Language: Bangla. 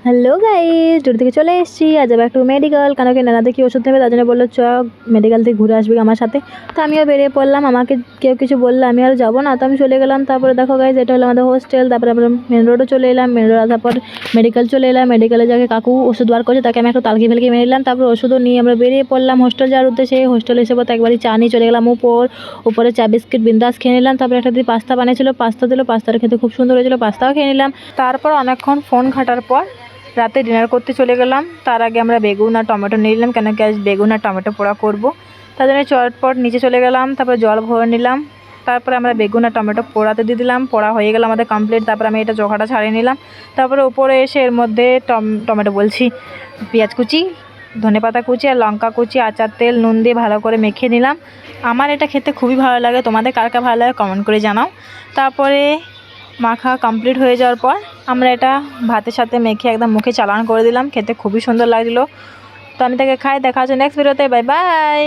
হ্যালো গাইস, টুর থেকে চলে এসেছি। আজ যাবো একটু মেডিকেল, কেন কি নানা দেখি ওষুধ নেবে, তার জন্য বললো চ মেডিকেল থেকে ঘুরে আসবি আমার সাথে। তো আমিও বেরিয়ে পড়লাম। আমাকে কেউ কিছু বললে আমি আর যাবো না, তো আমি চলে গেলাম। তারপরে দেখো গাইস, এটা হলো আমাদের হোস্টেল। তারপরে আমরা মেন রোডও চলে এলাম। মেন রোড আসার পর মেডিকেল চলে এলাম। মেডিকেলে যাকে কাকু ওষুধ বার করছে তাকে আমি একটু তালকি ফেলকি মেরে নিলাম। তারপরে ওষুধও নিয়ে আমরা বেরিয়ে পড়লাম হোস্টেল যাওয়ার উদ্দেশ্যে। হোস্টেলে এসে পর একবারই চা নিয়ে চলে গেলাম উপরে চা বিস্কিট বিন্দাস খেয়ে নিলাম। তারপরে একটা দিদি পাস্তা বানিয়েছিল, পাস্তা দিল, পাস্তাটা খেতে খুব সুন্দর হয়েছিল, পাস্তাও খেয়ে নিলাম। তারপর অনেকক্ষণ ফোন ঘাটার পর রাতে ডিনার করতে চলে গেলাম। তার আগে আমরা বেগুন আর টমেটো নিয়ে নিলাম, কেন কি আজ বেগুন আর টমেটো পোড়া করবো, তার জন্য চটপট নিচে চলে গেলাম। তারপরে জল ভরে নিলাম। তারপরে আমরা বেগুন আর টমেটো পোড়াতে দিয়ে দিলাম। পোড়া হয়ে গেল আমাদের কমপ্লিট। তারপরে আমি এটা চোখাটা ছাড়িয়ে নিলাম। তারপরে উপরে এসে এর মধ্যে টমেটো বলছি, পেঁয়াজ কুচি, ধনেপাতা কুচি আর লঙ্কা কুচি, আচার তেল, নুন দিয়ে ভালো করে মেখে নিলাম। আমার এটা খেতে খুবই ভালো লাগে, তোমাদের কার কার ভালো লাগে কমেন্ট করে জানাও। তারপরে মাখা কমপ্লিট হয়ে যাওয়ার পর আমরা এটা ভাতের সাথে মেখে একদম মুখে চালান করে দিলাম। খেতে খুবই সুন্দর লাগছিলো। তো আমি তাকে খাই। দেখা হচ্ছে নেক্সট ভিডিওতে। Bye bye.